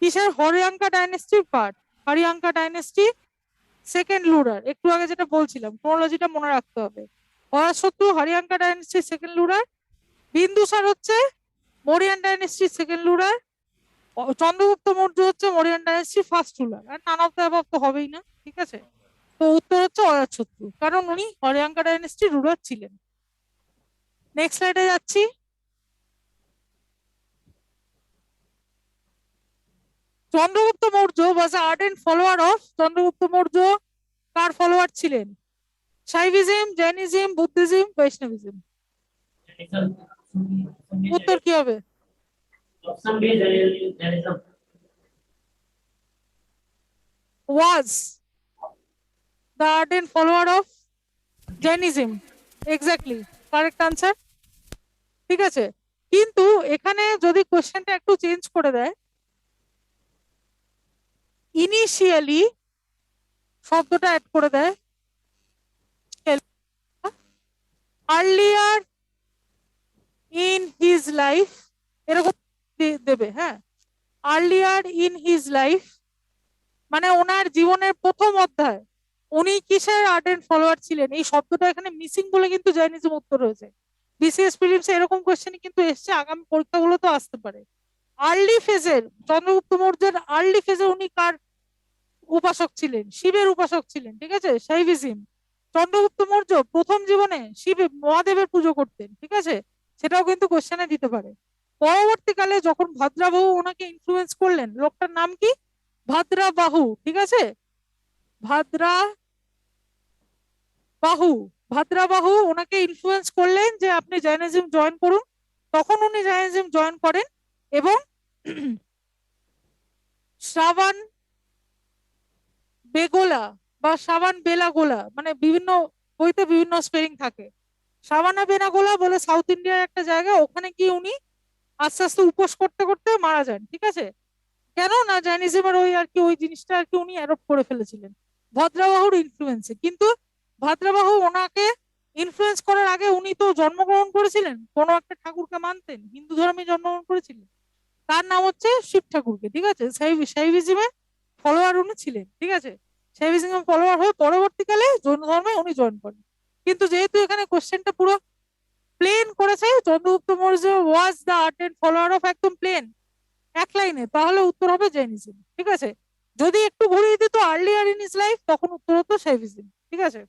[SPEAKER 1] কিসের? হরিয়াঙ্কা ডাইনেস্টির part. Haryanka dynasty second ruler, একটু আগে যেটা বলছিলাম, ক্রোনোলজিটা মনে রাখতে হবে। অজাতশত্রু হরিয়াঙ্কা ডাইনেস্টির সেকেন্ড রুলার, বিন্দুসার হচ্ছে মৌরিয়ান ডাইনেস্টির সেকেন্ড রুলার, চন্দ্রগুপ্ত মৌর্য হচ্ছে মৌরিয়ান ডাইনেস্টির ফার্স্ট রুলার। আর নান অফ দ্য অ্যাবভ তো হবেই না। ঠিক আছে, তো উত্তর হচ্ছে অজাতশত্রু, কারণ উনি হরিয়াঙ্কা ডাইনেস্টির রুলার ছিলেন। নেক্সট স্লাইডে যাচ্ছি। Chandragupta Maurya was ardent follower of, Chandragupta Maurya কার ফলোয়ার ছিলেন? Shaivism, Jainism, Buddhism, Vaishnavism? উত্তর কি হবে?
[SPEAKER 3] Option B Jainism.
[SPEAKER 1] was the ardent follower of Jainism, exactly correct answer। ঠিক আছে, কিন্তু এখানে যদি কোশ্চেনটা একটু চেঞ্জ করে দেয়, ইনিশিয়ালি শব্দটা অ্যাড করে দেয় আর্লিয়ার ইন হিজ লাইফ, এরকম দেবে। হ্যাঁ, আর্লিয়ার ইন হিজ লাইফ মানে ওনার জীবনের প্রথম অধ্যায় উনি কিসের আর্ডেন্ট ফলোয়ার ছিলেন, এই শব্দটা এখানে মিসিং বলে কিন্তু জৈনিজম উত্তর হয়েছে। বিসিএস প্রিলিমসে এরকম কোশ্চেন কিন্তু এসছে, আগামী পরীক্ষাগুলো তো আসতে পারে। আর্লি ফেজের, চন্দ্রগুপ্ত মৌর্যের আর্লি ফেজে উনি কার উপাসক ছিলেন? শিবের উপাসক ছিলেন, ঠিক আছে, শৈভিজম। চন্দ্রগুপ্ত মৌর্য প্রথম জীবনে শিব মহাদেবের পুজো করতেন, ঠিক আছে, সেটাও কিন্তু কোশ্চেনে দিতে পারে। পরবর্তীকালে যখন ভদ্রাবাহু ওনাকে ইনফ্লুয়েন্স করলেন, লোকটার নাম কি? ভদ্রাবাহু, ঠিক আছে, ভদ্রাবাহু। ভদ্রাবাহু ওনাকে ইনফ্লুয়েন্স করলেন যে আপনি জৈনিজম জয়েন করুন। তখন উনি জৈনিজম জয়েন করেন এবং শ্রাবণ বেগোলা বা সাবান বেলাগোলা, মানে বিভিন্ন বইতে বিভিন্ন স্পেলিং থাকে। সাবানা বেনাগোলা বলে সাউথ ইন্ডিয়ার একটা জায়গা, ওখানে গিয়ে উনি আস্তে আস্তে উপোস করতে করতে মারা যান, ঠিক আছে। কেন না, জৈনিজমের ওই আর কি ওই জিনিসটা আর কি উনি অ্যাডপ্ট করে ফেলেছিলেন ভদ্রাবাহুর ইনফ্লুয়েন্সে। কিন্তু ভদ্রাবাহু ওনাকে ইনফ্লুয়েন্স করার আগে উনি তো জন্মগ্রহণ করেছিলেন, কোনো একটা ঠাকুরকে মানতেন, হিন্দু ধর্মে জন্মগ্রহণ করেছিলেন, তার নাম হচ্ছে শিব ঠাকুরকে, ঠিক আছে। শৈভিজমের ফলোয়ার উনি ছিলেন, ঠিক আছে। শৈভিজমের ফলোয়ার হয়ে পরবর্তীকালে জৈন ধর্মে উনি জয়েন করেন। কিন্তু যেহেতু এখানে কোশ্চেনটা পুরো প্লেন করেছে, Chandragupta Maurya was the ardent follower of, একদম প্লেন এক লাইনে, তাহলে উত্তর হবে জৈনিজম, ঠিক আছে। যদি একটু ঘুরিয়ে দিত আর্লিয়ার ইন হিজ লাইফ, তখন উত্তর হতো শৈভিজম, ঠিক আছে।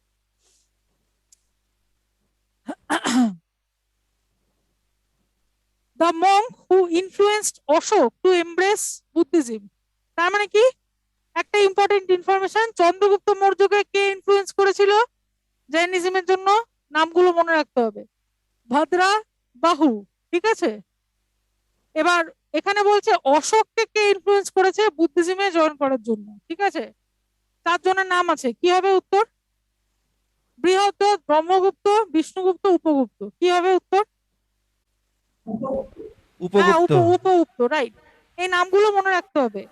[SPEAKER 1] The monk who influenced Ashoka to embrace Buddhism, তার মানে কি? একটা ইম্পর্টেন্ট ইনফরমেশন, চন্দ্রগুপ্ত মৌর্যকে কে ইনফ্লুয়েন্স করেছিল জৈনিজমের জন্য? নামগুলো মনে রাখতে হবে, ভদ্রা বাহু, ঠিক আছে। এবার এখানে বলছে অশোককে কে ইনফ্লুয়েন্স করেছে বুদ্ধিজমে জয়েন করার জন্য, ঠিক আছে। 4 জনের নাম আছে, কি হবে উত্তর? বৃহদ্রথ, ব্রহ্মগুপ্ত, বিষ্ণুগুপ্ত, উপগুপ্ত। কি হবে উত্তর? হ্যাঁ,
[SPEAKER 5] উপগুপ্ত।
[SPEAKER 1] উপগুপ্ত, রাইট। এই নামগুলো মনে রাখতে হবে।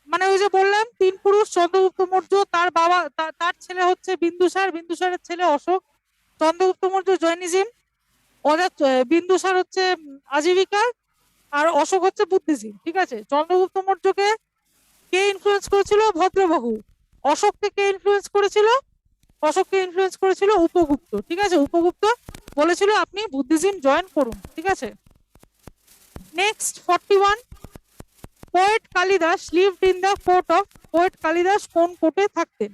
[SPEAKER 1] মানে ওই যে বললাম 3 পুরুষ, চন্দ্রগুপ্ত মৌর্য, তার বাবা তার ছেলে হচ্ছে বিন্দুসার, বিন্দুসারের ছেলে অশোক। চন্দ্রগুপ্ত মৌর্য জৈনিজম, বিন্দুসার হচ্ছে আজীবিকা, আর অশোক হচ্ছে বুদ্ধিজম, ঠিক আছে। চন্দ্রগুপ্ত মৌর্যকে কে ইনফ্লুয়েন্স করেছিল? ভদ্রবাহু। অশোককে কে ইনফ্লুয়েন্স করেছিল? অশোককে ইনফ্লুয়েন্স করেছিল উপগুপ্ত, ঠিক আছে। উপগুপ্ত বলেছিল আপনি বুদ্ধিজম জয়েন করুন, ঠিক আছে। Next 41, poet Kalidas lived in the court of, poet Kalidas কোন কোর্টে থাকতেন?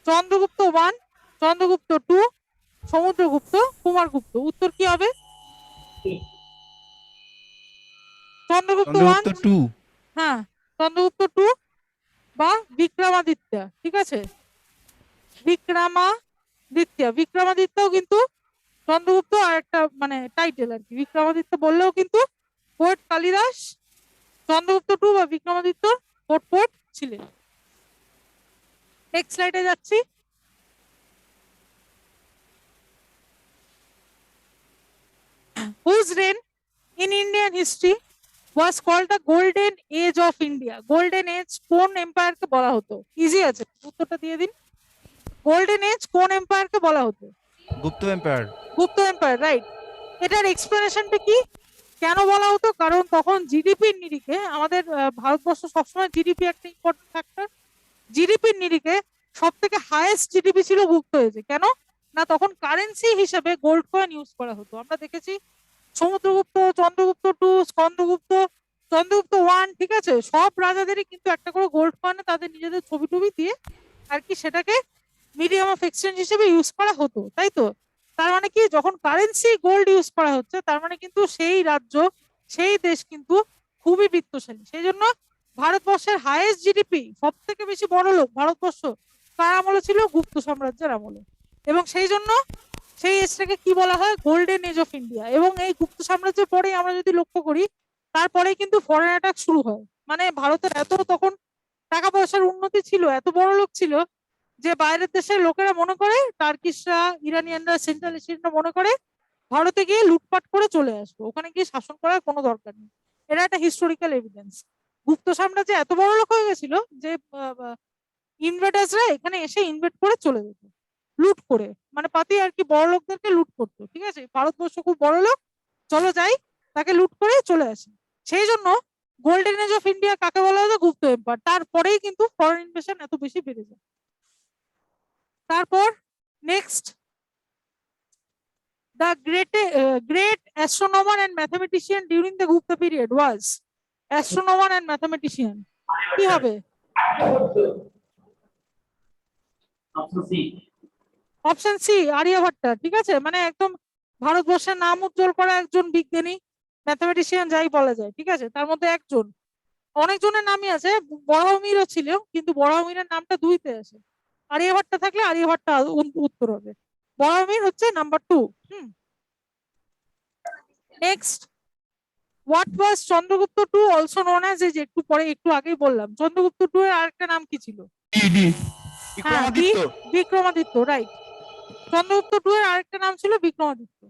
[SPEAKER 1] চন্দ্রগুপ্ত 1, চন্দ্রগুপ্ত 2, সমুদ্রগুপ্ত, কুমারগুপ্ত। উত্তর কি হবে? চন্দ্রগুপ্ত 1,
[SPEAKER 5] চন্দ্রগুপ্ত 2।
[SPEAKER 1] হ্যাঁ, চন্দ্রগুপ্ত 2 বা বিক্রমাদিত্য, ঠিক আছে। বিক্রমাদিত্যও কিন্তু চন্দ্রগুপ্ত আর একটা মানে টাইটেল আর কি। বিক্রমাদিত্য বললেও কিন্তু পোয়েট কালিদাস চন্দ্রগুপ্ত 2 বা বিক্রমাদিত্য পোয়েট ছিলেন। নেক্সট স্লাইডে যাচ্ছি। Whose reign in Indian history was called the golden age of India? golden age কোন এম্পায়ার কে বলা হতো? ইজি আছে, উত্তরটা দিয়ে দিন। গোল্ডেন এজ কোন এম্পায়ার কে বলা হতো?
[SPEAKER 5] গুপ্ত এম্পায়ার।
[SPEAKER 1] গুপ্ত এম্পায়ার, রাইট। এটার এক্সপ্লেনেশনটা কি? কেন বলা হতো? কারণ তখন জিডিপির নিরিখে আমাদের ভারতবর্ষ সবসময় জিডিপি একটা ইম্পর্টেন্ট ফ্যাক্টর। জিডিপির নিরিখে সব থেকে হাইয়েস্ট জিডিপি ছিল গুপ্ত এজে। কেন না, তখন কারেন্সি হিসেবে গোল্ড কয়েন ইউজ করা হতো। আমরা দেখেছি সমুদ্রগুপ্ত, চন্দ্রগুপ্ত 2, স্কন্দগুপ্ত, চন্দ্রগুপ্ত 1, ঠিক আছে, সব রাজাদেরই কিন্তু একটা করে গোল্ড কয়েনে তাদের নিজেদের ছবি টবি দিয়ে আর কি সেটাকে মিডিয়াম অফ এক্সচেঞ্জ হিসেবে ইউজ করা হতো, তাই তো। তার মানে কি, যখন কারেন্সি গোল্ড ইউজ করা হচ্ছে, তার মানে কিন্তু সেই রাজ্য, সেই দেশ কিন্তু খুবই বিত্তশালী। সেই জন্য ভারতবর্ষের হাইয়েস্ট জিডিপি, সব থেকে বেশি বড় লোক ভারতবর্ষ কার আমলে ছিল? গুপ্ত সাম্রাজ্যের আমলে। এবং সেই জন্য সেই এজটাকে কি বলা হয়? Golden age of India. এবং এই গুপ্ত সাম্রাজ্যের পরেই আমরা যদি লক্ষ্য করি, তারপরে কিন্তু ফরেন অ্যাটাক শুরু হয়। মানে ভারতের এত তখন টাকা পয়সার উন্নতি ছিল, এত বড় লোক ছিল, যে বাইরের দেশের লোকেরা মনে করে, টার্কিশরা, ইরানিয়ানরা, সেন্ট্রাল এশিয়ানরা মনে করে ভারতে গিয়ে লুটপাট করে চলে আসবো, ওখানে গিয়ে শাসন করার কোনো দরকার নেই। এটা একটা হিস্টোরিক্যাল এভিডেন্স। গুপ্ত সাম্রাজ্য এত বড় লোক হয়ে গেছিল যে ইনভেডার্সরা এখানে এসে ইনভেড করে চলে যেত, লুট করে, মানে পাতি আর কি বড় লোকদেরকে লুট করতো, ঠিক আছে। ভারতবর্ষ খুব বড় লোক, চলো যাই, তাকে লুট করে চলে আসে। সেই জন্য গোল্ডেন এজ অফ ইন্ডিয়া কাকে বলা হতো? গুপ্ত এম্পায়ার। তারপরেই কিন্তু ফরেন ইনভেশন এত বেশি বেড়ে যায়। তারপর next, the great astronomer and mathematician during the Gupta period was, astronomer and mathematician কি হবে?
[SPEAKER 3] Option C.
[SPEAKER 1] Option C Aryabhata. ঠিক আছে, মানে একদম ভারতবর্ষের নাম উজ্জ্বল করা একজন বিজ্ঞানী, ম্যাথমেটিশিয়ান যাই বলা যায়। ঠিক আছে, তার মধ্যে একজন, অনেকজনের নামই আছে, বরাহমিরও ছিল, কিন্তু বরাহমিরের নামটা দুইতে আছে। আর্যভট্ট থাকলে আর্যভট্ট উত্তর হবে, বরাহমির হচ্ছে number 2। Next, what was Chandragupta two also known as, এই যে একটু পরে একটু আগেই বললাম, চন্দ্রগুপ্ত টু এর আরেকটা নাম কি ছিল? হ্যাঁ,
[SPEAKER 4] বিক্রমাদিত্য।
[SPEAKER 1] বিক্রমাদিত্য, রাইট। চন্দ্রগুপ্ত টু এর আরেকটা নাম ছিল বিক্রমাদিত্য।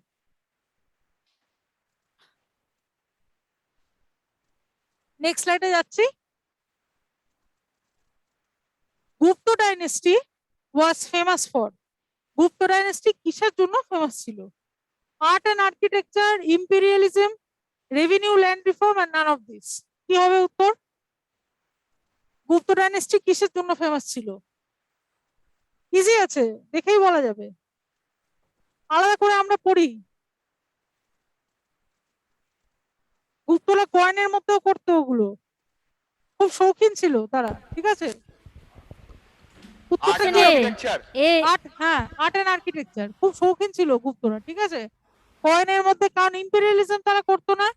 [SPEAKER 1] নেক্সট স্লাইডে যাচ্ছি। Gupta dynasty was famous for, Gupta dynasty কিসের জন্য ফেমাস ছিল? Art and architecture, imperialism, revenue, land reform and none of this. কি হবে উত্তর? গুপ্ত ডাইনেস্টি কিসের জন্য ফেমাস ছিল? ইজি আছে, দেখেই বলা যাবে, আলাদা করে আমরা পড়ি। গুপ্তরা কয়েনের মধ্যেও করতো ওগুলো, খুব শৌখিন ছিল তারা। ঠিক আছে, উত্তরটা
[SPEAKER 4] আর্ট
[SPEAKER 1] কি হবে?
[SPEAKER 4] আর্কিটেকচার।
[SPEAKER 2] এ
[SPEAKER 1] আর্ট, হ্যাঁ, আর্ট এন্ড আর্কিটেকচার, খুব শৌখিন ছিল গুপ্তরা। ঠিক আছে, কয়েনের মধ্যে, কারণ ইম্পেরিয়ালিজম তারা করতো না।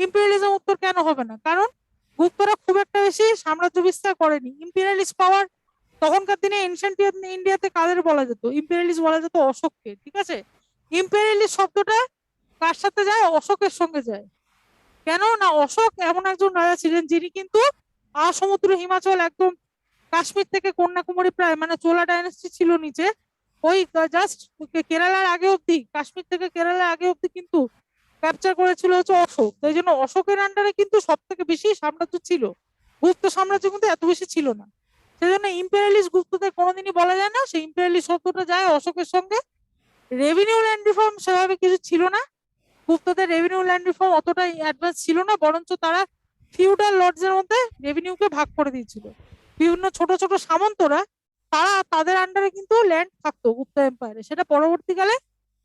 [SPEAKER 1] ইম্পেরিয়ালিজম উত্তর কেন হবে না? কারণ গুপ্তরা খুব একটা বেশি সাম্রাজ্য বিস্তার করেনি। ইম্পেরিয়ালিস্ট পাওয়ার তখনকার দিনে এনশিয়েন্ট ইন্ডিয়াতে কাদের বলা যেত? ইম্পেরিয়ালিস্ট বলা যেত অশোককে। ঠিক আছে, ইম্পেরিয়ালিস্ট শব্দটা কার সাথে যায়? অশোকের সঙ্গে যায়। কেন না, অশোক এমন একজন রাজা ছিলেন যিনি কিন্তু সমুদ্র, হিমাচল, একদম কাশ্মীর থেকে কন্যাকুমারী, প্রায় মানে চোলা ডাইনেস্টি ছিল নিচে, ওই জাস্ট কেরালার আগে অব্দি, কাশ্মীর থেকে কেরালার আগে অব্দি কিন্তু ক্যাপচার করেছিল হচ্ছে অশোক। তাই জন্য অশোকের আন্ডারে কিন্তু সব থেকে বেশি সাম্রাজ্য ছিল, গুপ্ত সাম্রাজ্য কিন্তু এত বেশি ছিল না। সেই জন্য ইম্পেরিয়ালিস্ট গুপ্তদের কোনোদিনই বলা যায় না, সেই ইম্পেরিয়ালিস্ট শব্দটা যায় অশোকের সঙ্গে। রেভিনিউ ল্যান্ড রিফর্ম সেভাবে কিছু ছিল না, গুপ্তদের রেভিনিউ ল্যান্ড রিফর্ম অতটাই অ্যাডভান্স ছিল না, বরঞ্চ তারা ফিউডাল লর্ডসের মধ্যে রেভিনিউকে ভাগ করে দিয়েছিল। বিভিন্ন ছোট ছোট সামন্তরা, তারা তাদের আন্ডারে কিন্তু ল্যান্ড থাকতো গুপ্ত এম্পায়ারে, সেটা পরবর্তীকালে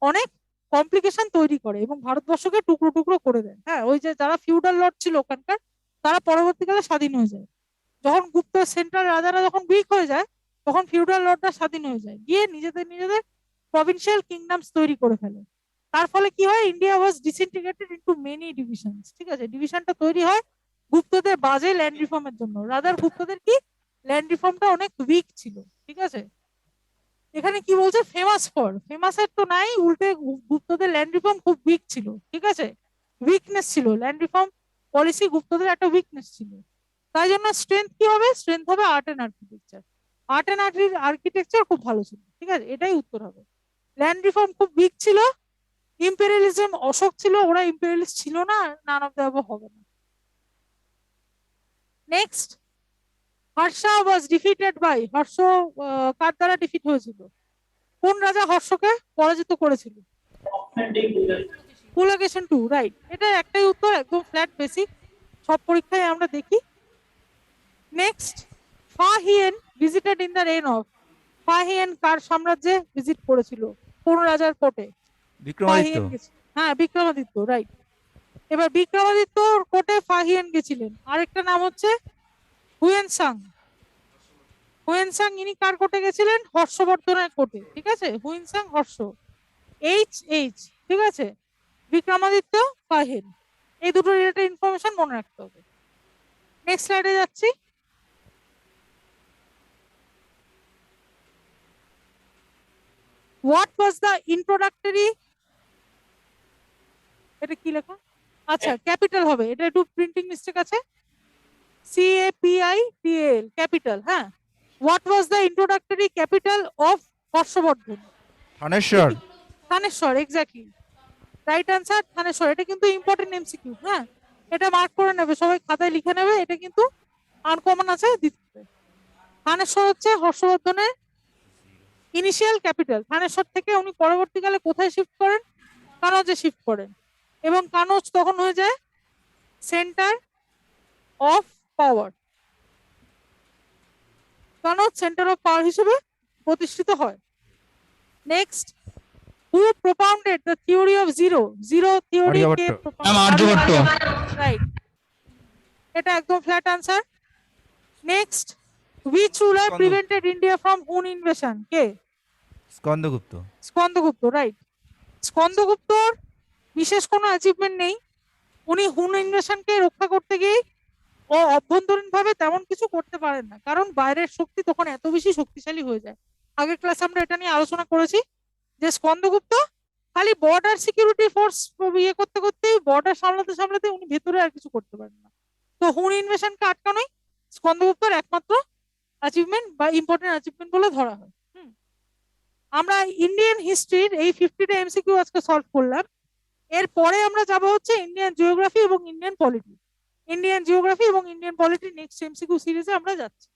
[SPEAKER 1] অনেক কমপ্লিকেশন তৈরি করে এবং ভারতবর্ষকে টুকরো টুকরো করে দেয়। হ্যাঁ, ওই যে যারা ফিউডাল লর্ড ছিল ওখানকার, তারা পরবর্তীকালে স্বাধীন হয়ে যায়। যখন গুপ্ত সেন্ট্রাল রাজারা যখন উইক হয়ে যায়, তখন ফিউডাল লর্ডরা স্বাধীন হয়ে যায়, গিয়ে নিজেদের নিজেদের প্রভিন্সিয়াল কিংডমস তৈরি করে ফেলে। তার ফলে কি হয়? India was disintegrated into many divisions. ঠিক আছে, ডিভিশনটা তৈরি হয় গুপ্তদের বাজে ল্যান্ড রিফর্মের জন্য। রাদার গুপ্তদের কি ল্যান্ড রিফর্মটা অনেক উইক ছিল। ঠিক আছে, এখানে কি বলছে? ফেমাস ফর, ফেমাসের তো নাই, উল্টে গুপ্তদের ল্যান্ড রিফর্ম খুব উইক ছিল। ঠিক আছে, উইকনেস ছিল, ল্যান্ড রিফর্ম পলিসি গুপ্তদের একটা উইকনেস ছিল। তাই জন্য স্ট্রেংথ কি হবে? স্ট্রেংথ হবে art and architecture. Art and architecture খুব ভালো ছিল। ঠিক আছে, এটাই উত্তর হবে। ল্যান্ড রিফর্ম খুব উইক ছিল। ইম্পেরিয়ালিজম অশোক ছিল, ওরা ইম্পেরিয়ালিস্ট ছিল না, নান অফ দ্য অ্যাবভ হবে না। Next, Harsha was defeated by, Harsha কার দ্বারা ডিফিট হয়েছিল? কোন রাজা হর্ষকে পরাজিত করেছিল?
[SPEAKER 3] Option D.
[SPEAKER 1] Pulakeshin two, right. এটা একটাই উত্তর, একদম ফ্ল্যাট বেসিক, সব পরীক্ষায় আমরা দেখি। Next, Fahien visited in the reign of, Fahien কার সাম্রাজ্যে ভিজিট করেছিল? কোন রাজার কোর্টে?
[SPEAKER 5] বিক্রমাদিত্য।
[SPEAKER 1] হ্যাঁ, বিক্রমাদিত্য, রাইট। এবার বিক্রমাদিত্যর কোর্টে ফাহিয়েন গেছিলেন। আরেকটা নাম হচ্ছে হুয়েনসাং। হুয়েনসাং ইনি কার কোর্টে গেছিলেন? হর্ষবর্ধনের কোর্টে। ঠিক আছে, হুয়েনসাং, হর্ষ, এইচ এইচ। ঠিক আছে, বিক্রমাদিত্য, ফাহিয়েন, এই দুটো রিলেটেড ইনফরমেশন মনে রাখতে হবে। নেক্সট স্লাইডে যাচ্ছি। হোয়াট ওয়াজ দ্য ইন্ট্রোডাক্টরি, এটা কি লেখা? আচ্ছা, ক্যাপিটাল হবে, এটা একটু প্রিন্টিং মিস্টেক আছে, CAPITAL, ক্যাপিটাল। হ্যাঁ, what was the introductory capital of Harshavardhana?
[SPEAKER 5] Thaneshwar.
[SPEAKER 1] Thaneshwar, exactly, right answer, Thaneshwar. এটা কিন্তু ইম্পর্টেন্ট এমসিকিউ। হ্যাঁ, এটা মার্ক করে নেবে, সবাই খাতায় লিখে নেবে, এটা কিন্তু আনকমন আছে, দিতে হবে। থানেশ্বর হচ্ছে হর্ষবর্ধনের ইনিশিয়াল ক্যাপিটাল। থানেশ্বর থেকে উনি পরবর্তীকালে কোথায় শিফট করেন? কানজে শিফট করেন, এবং কানজ তখন হয়ে যায় centre of power. Kannauj centre of power হিসেবে প্রতিষ্ঠিত হয়। Next, who propounded the theory of zero, zero theory কে?
[SPEAKER 5] আর্যভট্ট।
[SPEAKER 1] আর্যভট্ট, রাইট। এটা একদম flat answer. Next, which ruler
[SPEAKER 5] Skanda-
[SPEAKER 1] prevented India from Hun invasion? কে?
[SPEAKER 5] স্কন্দগুপ্ত।
[SPEAKER 1] স্কন্দগুপ্ত, রাইট। স্কন্দগুপ্তর বিশেষ কোনো অ্যাচিভমেন্ট নেই, উনি হুন ইনভেশনকে রক্ষা করতে গিয়ে ও অভ্যন্তরীণ ভাবে তেমন কিছু করতে পারেন না, কারণ বাইরের শক্তি তখন এত বেশি শক্তিশালী হয়ে যায়। আগের ক্লাসে আমরা এটা নিয়ে আলোচনা করেছি যে স্কন্দগুপ্ত খালি বর্ডার সিকিউরিটি ফোর্স ইয়ে করতে করতে, বর্ডার সামলাতে সামলাতে উনি ভেতরে আর কিছু করতে পারেন না। তো হুন ইনভেশনকে আটকানোই স্কন্দগুপ্তর একমাত্র অ্যাচিভমেন্ট বা ইম্পর্টেন্ট অ্যাচিভমেন্ট বলে ধরা হয়। আমরা ইন্ডিয়ান হিস্ট্রির এই 50টা এমসিকিউ আজকে সলভ করলাম। এরপরে আমরা যাব হচ্ছে ইন্ডিয়ান জিওগ্রাফি এবং ইন্ডিয়ান পলিটি। ইন্ডিয়ান জিওগ্রাফি এবং ইন্ডিয়ান পলিটি নেক্সট এমসিকিউ সিরিজে আমরা যাচ্ছি।